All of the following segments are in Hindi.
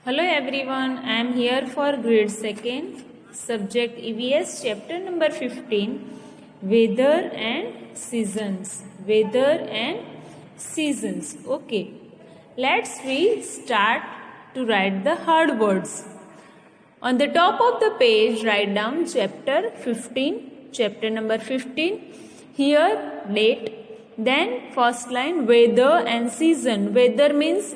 Hello everyone, I am here for grade 2nd, subject EVS, chapter number 15, weather and seasons. Weather and seasons. Okay, let's we start to write the hard words. On the top of the page, write down chapter 15, chapter number 15. Here, date. Then first line, weather and season. Weather means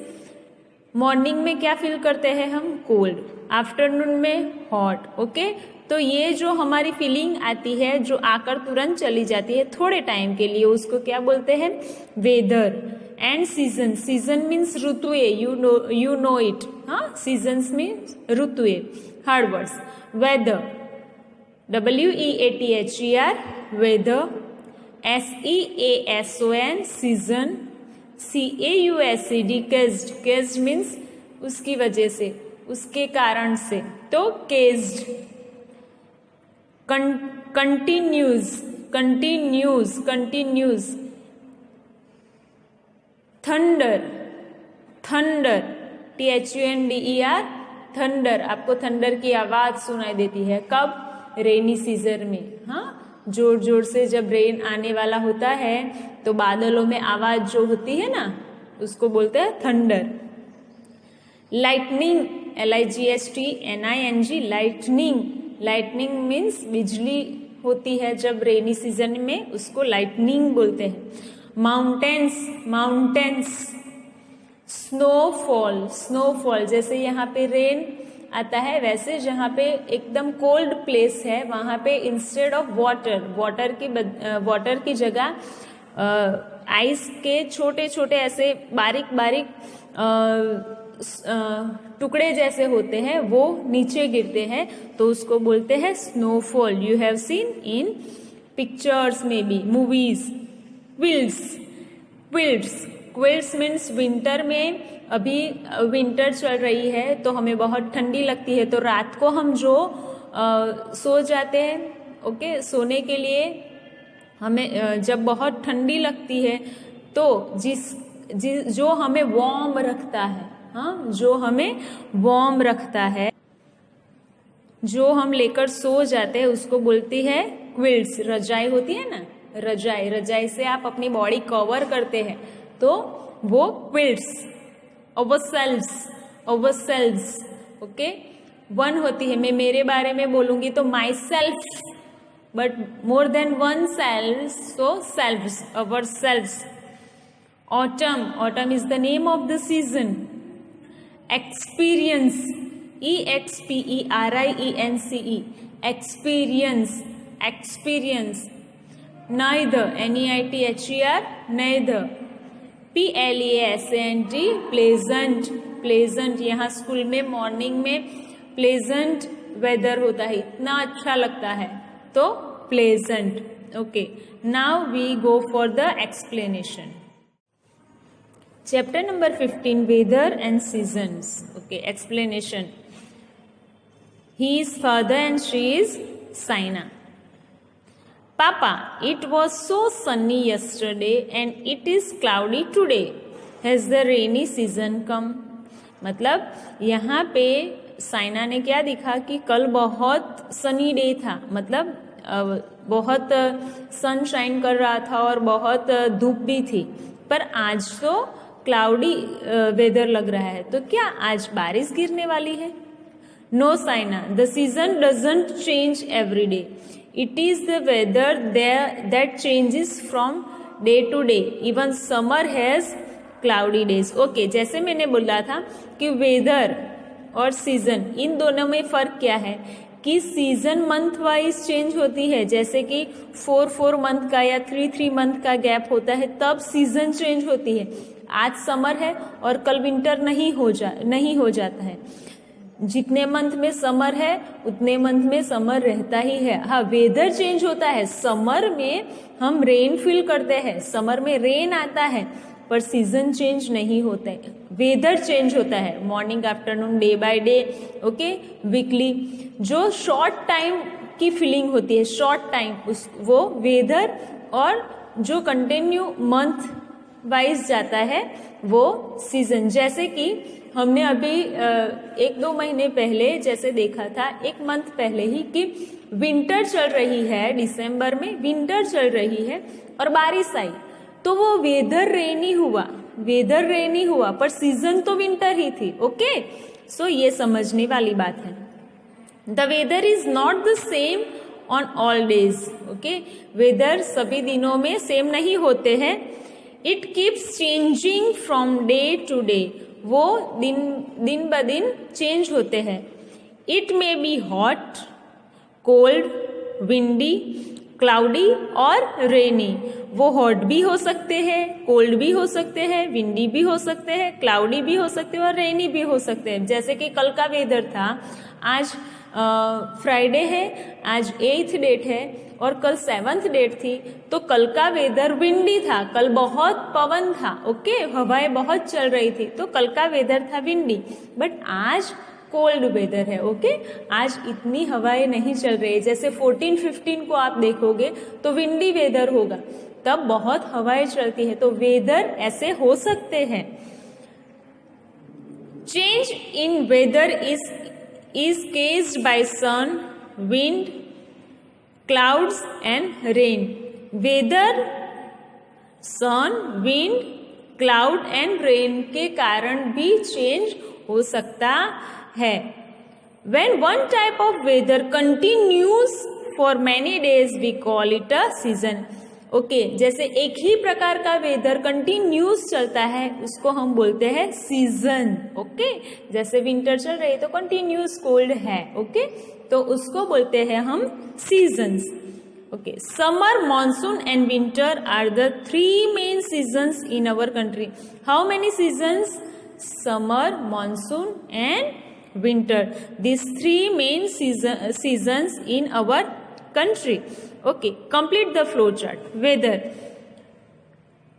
morning में क्या फील करते हैं हम, कोल्ड, आफ्टरनून में हॉट. ओके, तो ये जो हमारी फीलिंग आती है जो आकर तुरंत चली जाती है थोड़े टाइम के लिए, उसको क्या बोलते हैं, weather. And season, season means ऋतुए, यू नो इट. हाँ, सीजन्स मीन्स ऋतुए. Hard words, weather, WEATHER, weather. SEASON, season. CAUSED, caused. Caused means उसकी वजह से, उसके कारण से, तो caused. Continues, continues, continues. Thunder, thunder, THUNDER, thunder. आपको थंडर की आवाज सुनाई देती है कब, रेनी सीजन में. हाँ, जोर जोर से जब रेन आने वाला होता है तो बादलों में आवाज जो होती है ना, उसको बोलते हैं thunder. Lightning, LIGHTNING, lightning. Lightning means बिजली होती है जब रेनी सीजन में, उसको लाइटनिंग बोलते हैं. Mountains, mountains. Snowfall, snowfall. जैसे यहाँ पे रेन आता है, वैसे जहाँ पे एकदम कोल्ड प्लेस है वहां पे इंस्टेड ऑफ वाटर, वाटर की जगह आइस के छोटे छोटे ऐसे बारीक बारीक टुकड़े जैसे होते हैं, वो नीचे गिरते हैं, तो उसको बोलते हैं snowfall. You have seen in pictures में बी, movies. Quilts, quilts. Quilts means winter में, अभी विंटर चल रही है तो हमें बहुत ठंडी लगती है, तो रात को हम जो सो जाते हैं, ओके, सोने के लिए हमें जब बहुत ठंडी लगती है तो जो हमें वार्म रखता है, हाँ, जो हमें वार्म रखता है, जो हम लेकर सो जाते हैं, उसको बोलती है क्विल्ट्स. रजाई होती है ना, रजाई, रजाई से आप अपनी बॉडी कवर करते हैं, तो वो quilts. Ourselves, ourselves. Okay, one होती है, मैं मेरे बारे में बोलूंगी तो myself, but more than one self, so selves, ourselves. Autumn, autumn is the name of the season. Experience, EXPERIENCE, experience, experience. Neither, NEITHER, neither. PLEASANT, pleasant, pleasant. यहाँ स्कूल में मॉर्निंग में प्लेजेंट वेदर होता है, इतना अच्छा लगता है, तो pleasant. Okay, now we go for the explanation. Chapter number 15, weather and seasons. Okay, explanation. He is father and she is Saina. Papa, it was so sunny yesterday and it is cloudy today. Has the rainy season come? मतलब यहाँ पे साइना ने क्या दिखा कि कल बहुत सनी डे था, मतलब बहुत सनशाइन कर रहा था और बहुत धूप भी थी, पर आज तो क्लाउडी वेदर लग रहा है, तो क्या आज बारिश गिरने वाली है? No, Saina, the season doesn't change every day. It is the weather that changes from day to day. Even summer has cloudy days. Okay, जैसे मैंने बोला था कि वेदर और सीजन, इन दोनों में फर्क क्या है कि सीजन मंथ वाइज चेंज होती है, जैसे कि 4 मंथ का या 3 मंथ का गैप होता है, तब सीजन चेंज होती है. आज समर है और कल विंटर नहीं हो जाता है. जितने मंथ में समर है उतने मंथ में समर रहता ही है. हाँ, वेदर चेंज होता है. समर में हम रेन फील करते हैं, समर में रेन आता है, पर सीजन चेंज नहीं होता है, वेदर चेंज होता है. Morning, afternoon, day by day, okay, weekly. जो शॉर्ट टाइम की फीलिंग होती है, शॉर्ट टाइम, वो वेदर, और जो कंटिन्यू मंथ वाइज जाता है वो सीजन. जैसे कि हमने अभी 1-2 महीने पहले जैसे देखा था, 1 मंथ पहले ही, कि विंटर चल रही है, दिसंबर में विंटर चल रही है और बारिश आई, तो वो वेदर रेनी हुआ पर सीजन तो विंटर ही थी। ओके, सो ये समझने वाली बात है। The weather is not the same on all days. Okay, weather सभी दिनों में सेम नहीं होते हैं। It keeps changing from day to day, वो दिन ब दिन चेंज होते हैं। It may be hot, cold, windy, cloudy और रेनी। वो हॉट भी हो सकते हैं, कोल्ड भी हो सकते हैं, विंडी भी हो सकते हैं, क्लाउडी भी हो सकते हैं और रेनी भी हो सकते हैं। जैसे कि कल का वेदर था, आज फ्राइडे है, आज 8th डेट है और कल 7th डेट थी, तो कल का वेदर विंडी था, कल बहुत पवन था। ओके, हवाएं बहुत चल रही थी, तो कल का वेदर था विंडी। बट आज कोल्ड वेदर है। ओके, आज इतनी हवाएं नहीं चल रही है। जैसे 14-15 को आप देखोगे तो विंडी वेदर होगा, तब बहुत हवाएं चलती है, तो वेदर ऐसे हो सकते हैं। Change in weather is caused by sun, wind, clouds and rain. Weather sun, wind, cloud and rain के कारण भी चेंज हो सकता है। When one type of weather continues for many days, we call it a season. Okay, जैसे एक ही प्रकार का वेदर कंटिन्यूस चलता है, उसको हम बोलते हैं सीजन। ओके, जैसे विंटर चल रही है तो कंटिन्यूस कोल्ड है। ओके, तो उसको बोलते हैं हम seasons. Okay, summer, monsoon and winter are the 3 main seasons in our country. How many seasons? Summer, monsoon and winter, this 3 main seasons in our country. Okay, complete the flow chart. Weather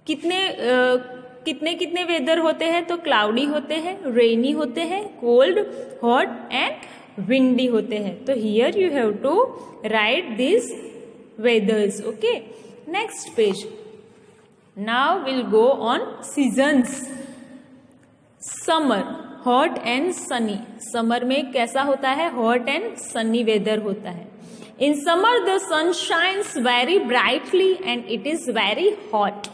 कितने वेदर होते हैं? तो क्लाउडी होते हैं, रेनी होते हैं, कोल्ड, हॉट एंड विंडी होते हैं। तो here you have to write this weathers. Okay, next page. Now will go on seasons. Summer, hot and sunny. Summer में कैसा होता है? हॉट एंड सनी वेदर होता है। In summer the sun shines very brightly and it is very hot.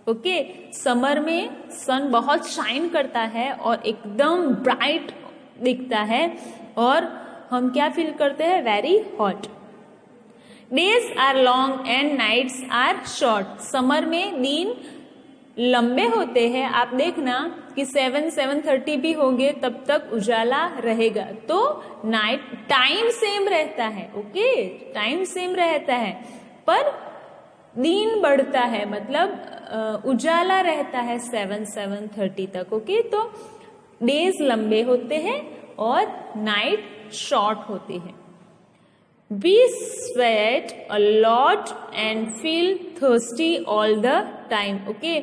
Okay, summer में सन बहुत शाइन करता है और एकदम ब्राइट दिखता है और हम क्या फील करते हैं? Very hot. Days are long and nights are short. Summer में दिन लंबे होते हैं, आप देखना कि 7-7:30 भी होंगे तब तक उजाला रहेगा, तो नाइट टाइम सेम रहता है। ओके, टाइम सेम रहता है पर दिन बढ़ता है, मतलब उजाला रहता है 7-7:30 तक। ओके, तो डेज लंबे होते हैं और नाइट शॉर्ट होती है। We sweat a lot and feel thirsty all the time. Okay,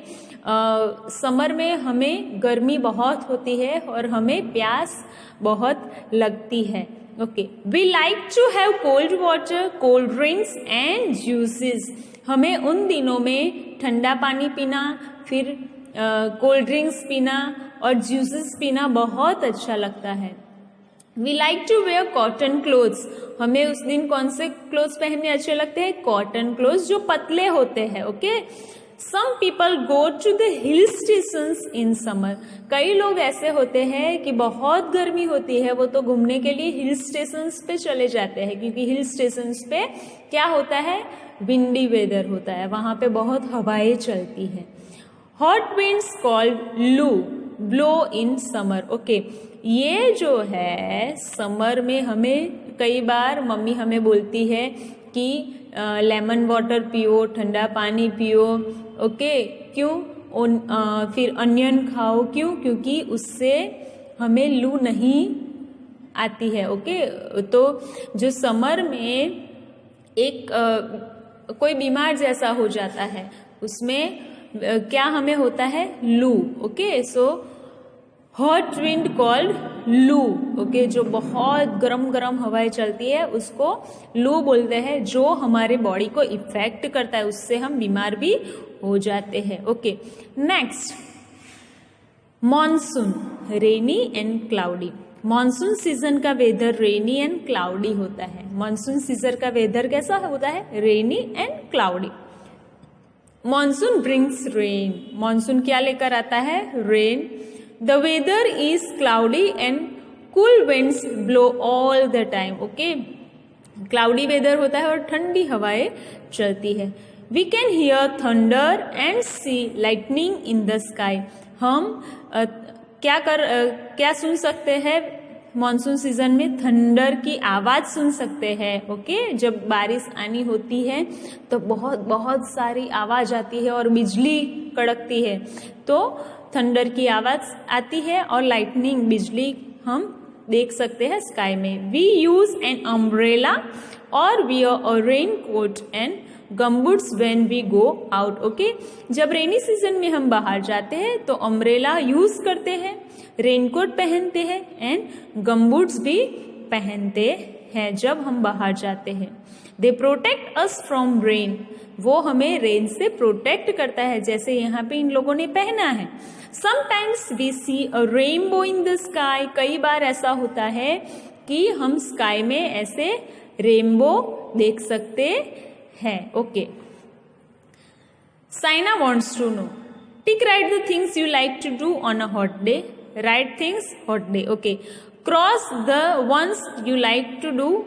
summer में हमें गर्मी बहुत होती है और हमें प्यास बहुत लगती है। Okay, we like to have cold water, cold drinks and juices. हमें उन दिनों में ठंडा पानी पीना, फिर कोल्ड ड्रिंक्स पीना और जूसेस पीना बहुत अच्छा लगता है। We like to wear cotton clothes. हमें उस दिन कौन से क्लोथ्स पहनने अच्छे लगते हैं? कॉटन क्लोथ्स जो पतले होते हैं। Okay, Some people go to the hill stations in summer. कई लोग ऐसे होते हैं कि बहुत गर्मी होती है, वो तो घूमने के लिए हिल स्टेशंस पे चले जाते हैं, क्योंकि हिल स्टेशंस पे क्या होता है? विंडी वेदर होता है, वहां पे बहुत हवाएं चलती है। हॉट विंड्स कॉल्ड लू ब्लो इन समर। ओके, ये जो है समर में हमें कई बार मम्मी हमें बोलती है कि लेमन वाटर पियो, ठंडा पानी पियो। ओके, क्यों? फिर अनियन खाओ। क्यों? क्योंकि उससे हमें लू नहीं आती है। ओके, तो जो समर में एक कोई बीमार जैसा हो जाता है, उसमें क्या हमें होता है? लू। Okay, so hot wind called लू। ओके, जो बहुत गरम गरम हवाएं चलती है उसको लू बोलते हैं, जो हमारे बॉडी को इफेक्ट करता है, उससे हम बीमार भी हो जाते हैं। Okay, next, monsoon rainy and cloudy. Monsoon season का वेदर रेनी एंड क्लाउडी होता है। मॉनसून सीजन का वेदर कैसा होता है? Rainy and cloudy. Monsoon brings rain. Monsoon क्या लेकर आता है? Rain. The weather is cloudy and cool winds blow all the time. Okay, cloudy weather होता है और ठंडी हवाएं चलती है। We can hear thunder and see lightning in the sky. हम क्या सुन सकते हैं मॉनसून सीजन में? थंडर की आवाज सुन सकते हैं। ओके, जब बारिश आनी होती है तो बहुत बहुत सारी आवाज आती है और बिजली कड़कती है, तो थंडर की आवाज आती है और लाइटनिंग बिजली हम देख सकते हैं स्काई में। वी यूज एन अम्ब्रेला और wear a raincoat and gumboots when we go out. Okay, जब रेनी सीजन में हम बाहर जाते हैं तो अम्ब्रेला यूज करते हैं, रेनकोट पहनते हैं एंड गमबूट्स भी पहनते हैं जब हम बाहर जाते हैं। They protect us from rain. वो हमें रेन से प्रोटेक्ट करता है, जैसे यहाँ पे इन लोगों ने पहना है। Sometimes we see a rainbow in the sky. कई बार ऐसा होता है कि हम स्काई में ऐसे रेनबो देख सकते हैं। Okay, Saina wants to know, tick right the things you like to do on a hot day. Right things hot day. Okay, cross the ones you like to do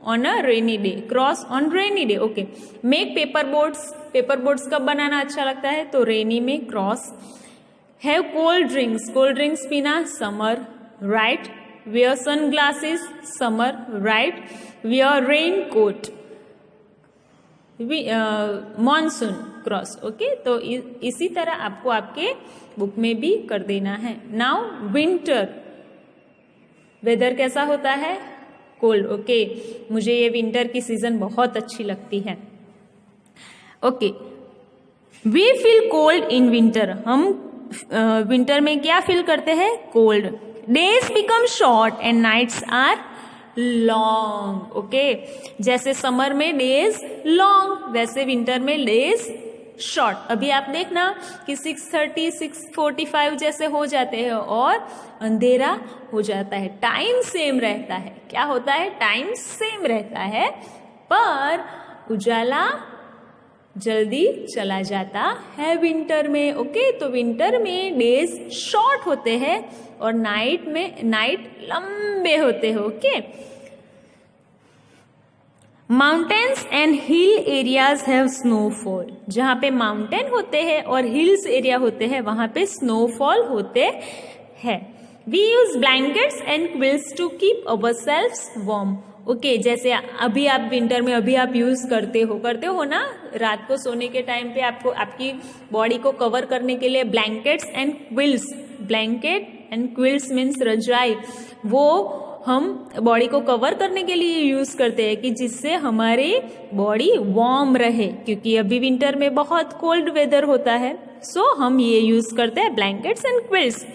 on a rainy day. Cross on rainy day. Okay, make paper boats. Paper boats कब बनाना अच्छा लगता है? तो रेनी में cross. Have cold drinks. Cold drinks पीना summer, right. Wear sunglasses summer, right. Where rain coat monsoon cross. Okay, तो इसी तरह आपको आपके बुक में भी कर देना है। नाउ विंटर वेदर कैसा होता है? कोल्ड। ओके, मुझे ये विंटर की सीजन बहुत अच्छी लगती है। Okay, we feel cold in winter. हम विंटर में क्या फील करते हैं? Cold. Days become short and nights are long. Okay, जैसे समर में डेज लॉन्ग, वैसे विंटर में डेज शॉर्ट। अभी आप देखना कि 6:30, 6:45 जैसे हो जाते हैं और अंधेरा हो जाता है। टाइम सेम रहता है। क्या होता है? टाइम सेम रहता है, पर उजाला जल्दी चला जाता है विंटर में। ओके, तो विंटर में डेज शॉर्ट होते हैं और नाइट लंबे होते हैं। Okay, mountains and hill areas have snowfall. जहां पे माउंटेन होते हैं और हिल्स एरिया होते हैं वहां पे स्नोफॉल होते हैं। We use blankets and quilts to keep ourselves warm. Okay, जैसे अभी आप विंटर में अभी आप यूज करते हो ना, रात को सोने के टाइम पे आपको आपकी बॉडी को कवर करने के लिए blankets and quills. Blanket and quills means रजाई, वो हम बॉडी को कवर करने के लिए यूज करते हैं कि जिससे हमारी बॉडी वार्म रहे, क्योंकि अभी विंटर में बहुत कोल्ड वेदर होता है। सो हम ये यूज करते हैं blankets and quilts.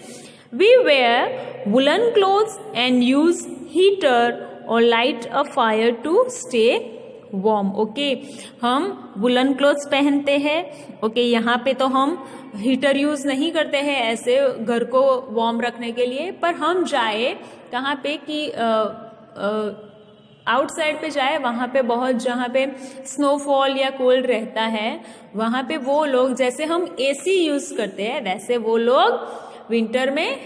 We wear woollen clothes and use heater और light a fire to stay warm. Okay, हम वुलन क्लोथ्स पहनते हैं। ओके, यहाँ पे तो हम हीटर यूज नहीं करते हैं ऐसे घर को वार्म रखने के लिए, पर हम जाए कहाँ पे कि आउटसाइड पे जाए, वहाँ पे बहुत जहाँ पे स्नोफॉल या कोल्ड रहता है वहाँ पे वो लोग, जैसे हम एसी यूज करते हैं वैसे वो लोग विंटर में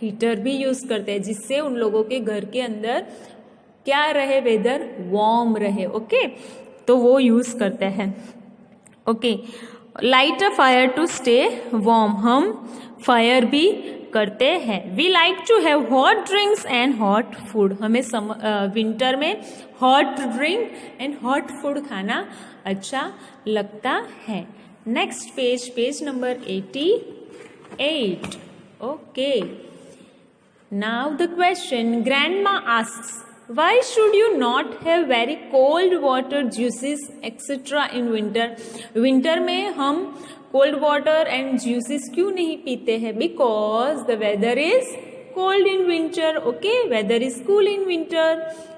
हीटर भी यूज करते हैं, जिससे उन लोगों के घर के अंदर क्या रहे? वेदर वार्म रहे। ओके, तो वो यूज करते हैं। Okay, light a fire to stay warm. हम फायर भी करते हैं। We like to have hot drinks and hot food. हमें विंटर में hot drink and hot food खाना अच्छा लगता है। Next page number 88। Okay, now the question grandma asks, why should you not have very cold water juices etc in winter? Winter में हम कोल्ड वाटर एंड जूसेस क्यों नहीं पीते हैं? Because the weather is cold in winter. Okay, weather is cool in winter.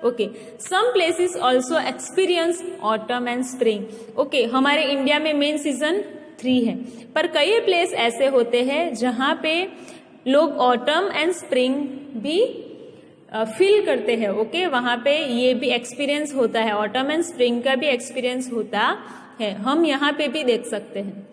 Okay, some places also experience autumn and spring. Okay, हमारे इंडिया में मेन सीजन 3 है, पर कई प्लेस ऐसे होते हैं जहाँ पे लोग ऑटम एंड स्प्रिंग भी फील करते हैं। ओके, वहां पे ये भी एक्सपीरियंस होता है, ऑटम एंड स्प्रिंग का भी एक्सपीरियंस होता है, हम यहाँ पे भी देख सकते हैं।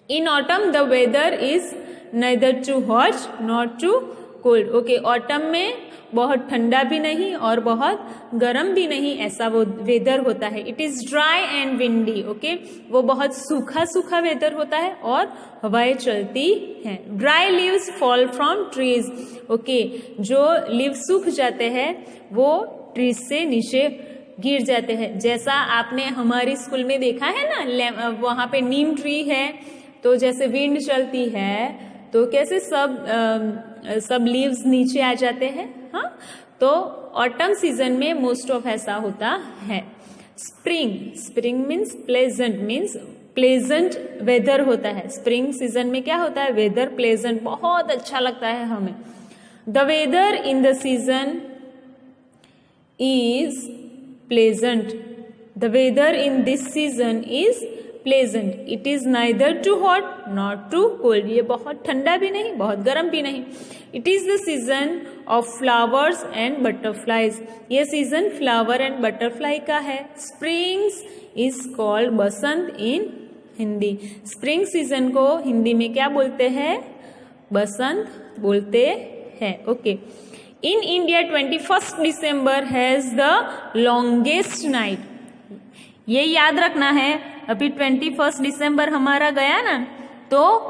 In autumn the weather is neither too hot not too cold. Okay, autumn में बहुत ठंडा भी नहीं और बहुत गर्म भी नहीं, ऐसा वो वेदर होता है। It is dry and windy. Okay, वो बहुत सूखा सूखा वेदर होता है और हवाएं चलती हैं। Dry leaves fall from trees. Okay, जो लीव सूख जाते हैं वो ट्रीज से नीचे गिर जाते हैं। जैसा आपने हमारी स्कूल में देखा है ना, वहां पे नीम ट्री है, तो जैसे विंड चलती है तो कैसे सब लीव्स नीचे आ जाते हैं। हाँ, तो ऑटम सीजन में मोस्ट ऑफ ऐसा होता है। स्प्रिंग मीन्स प्लेजेंट वेदर होता है। स्प्रिंग सीजन में क्या होता है, वेदर प्लेजेंट, बहुत अच्छा लगता है हमें। The weather in the season is pleasant. The weather in this season is pleasant. It is neither too hot not too cold. ये बहुत ठंडा भी नहीं, बहुत गर्म भी नहीं। It is the season of flowers and butterflies. ये सीजन फ्लावर एंड बटरफ्लाई का है। Springs is called basant in Hindi. Spring season को हिंदी में क्या बोलते हैं, बसंत बोलते हैं। Okay, in India 21 December has the longest night. ये याद रखना है, अभी 21 December हमारा गया ना, तो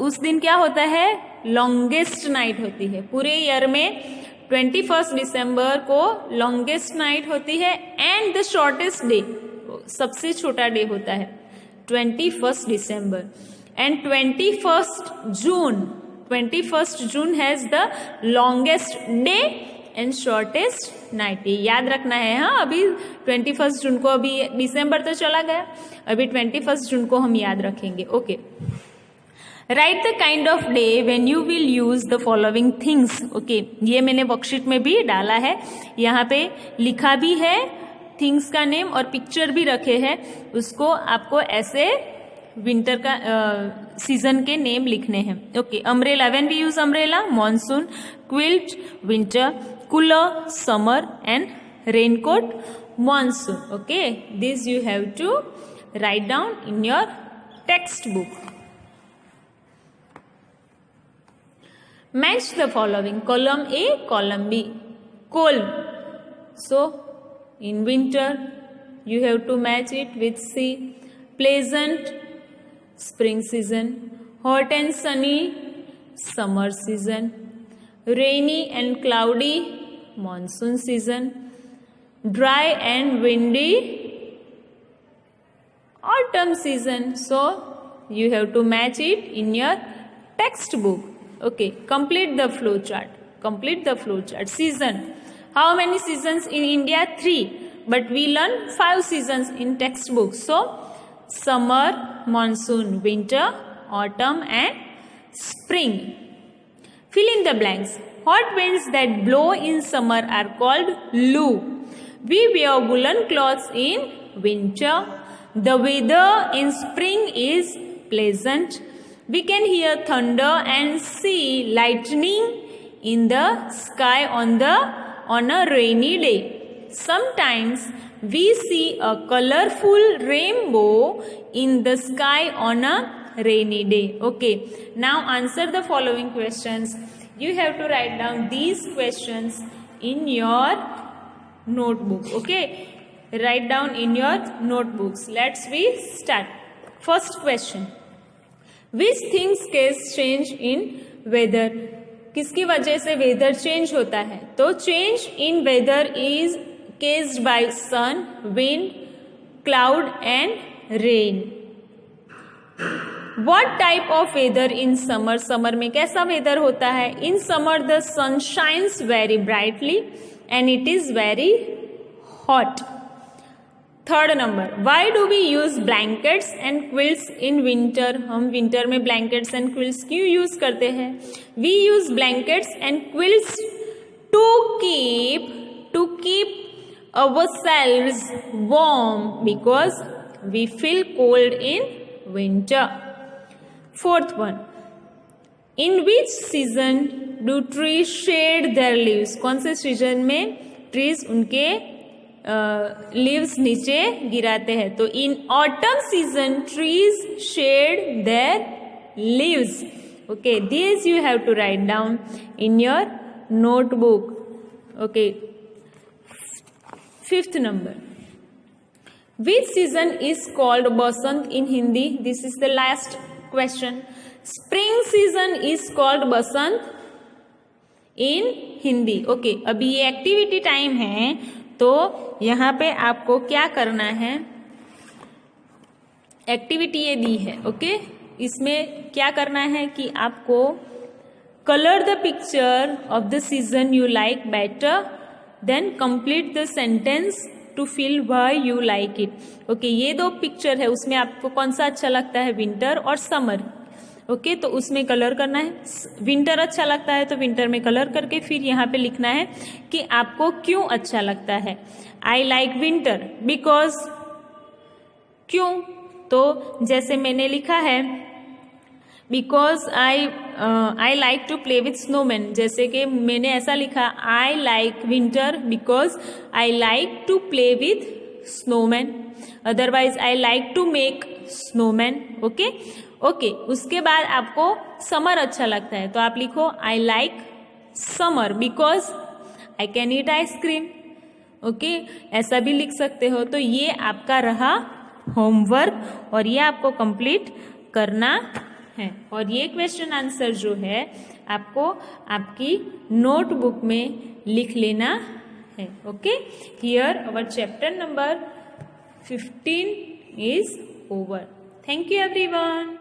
उस दिन क्या होता है, लॉन्गेस्ट नाइट होती है। पूरे ईयर में 21 December को लॉन्गेस्ट नाइट होती है एंड द शॉर्टेस्ट डे, सबसे छोटा डे होता है 21 December। And 21st June has the longest day and shortest night. ये याद रखना है। हाँ, अभी 21 जून को, अभी दिसंबर तो चला गया, अभी 21 जून को हम याद रखेंगे। Okay, right the kind of day when you will use the following things. Okay, ये मैंने वर्कशीट में भी डाला है, यहाँ पे लिखा भी है थिंग्स का नेम और पिक्चर भी रखे हैं। उसको आपको ऐसे विंटर का सीजन के नेम लिखने हैं। Okay, umbrella, when we use umbrella, monsoon, quilt winter, cooler summer and raincoat monsoon. Okay, this you have to write down in your textbook. Match the following. Column A, column B. Cold. So, in winter, you have to match it with C. Pleasant, spring season. Hot and sunny, summer season. Rainy and cloudy, monsoon season. Dry and windy, autumn season. So, you have to match it in your textbook. Okay, complete the flow chart. Complete the flow chart. Season. How many seasons in India? 3. But we learn 5 seasons in textbook. So, summer, monsoon, winter, autumn and spring. Fill in the blanks. Hot winds that blow in summer are called Lu. We wear woolen clothes in winter. The weather in spring is pleasant. We can hear thunder and see lightning in the sky on a rainy day. Sometimes we see a colorful rainbow in the sky on a rainy day. Okay, now answer the following questions. You have to write down these questions in your notebook. Okay, write down in your notebooks. Let's start. First question. Which things cause change in weather? किसकी वजह से वेदर चेंज होता है? तो change in weather is caused by sun, wind, cloud and rain. What type of weather in summer? Summer में कैसा वेदर होता है? In summer the sun shines very brightly and it is very hot. Third number, why do we use blankets and quilts in winter? हम विंटर में ब्लैंकेट्स एंड क्विल्ट्स क्यों यूज करते हैं? We use blankets and quilts to keep ourselves warm because we feel cold in winter. Fourth one, in which season do tree shade their leaves, कौन से सीजन में ट्रीज उनके लीव्स नीचे गिराते हैं? तो in autumn season trees shed their leaves. Okay, this you have to write down in your notebook. Okay, 5th number. Which season is called Basant in Hindi? This is the last question. Spring season is called Basant in Hindi. Okay, अभी ये एक्टिविटी टाइम है, तो यहाँ पे आपको क्या करना है? एक्टिविटी ये दी है. ओके, इसमें क्या करना है कि आपको color the picture of the season you like better, then complete the sentence to fill why you like it. Okay, ये दो पिक्चर है, उसमें आपको कौन सा अच्छा लगता है, विंटर और समर. ओके, तो उसमें कलर करना है. विंटर अच्छा लगता है तो विंटर में कलर करके फिर यहाँ पे लिखना है कि आपको क्यों अच्छा लगता है. आई लाइक विंटर बिकॉज, क्यों? तो जैसे मैंने लिखा है because I like to play with snowman, जैसे कि मैंने ऐसा लिखा I like winter because I like to play with snowman, otherwise I like to make snowman. Okay okay, उसके बाद आपको समर अच्छा लगता है तो आप लिखो I like summer because I can eat ice cream. Okay, ऐसा भी लिख सकते हो. तो ये आपका रहा होमवर्क और ये आपको कंप्लीट करना है. और ये क्वेश्चन आंसर जो है आपको आपकी नोटबुक में लिख लेना है. Okay, here our chapter number 15 is over. Thank you everyone.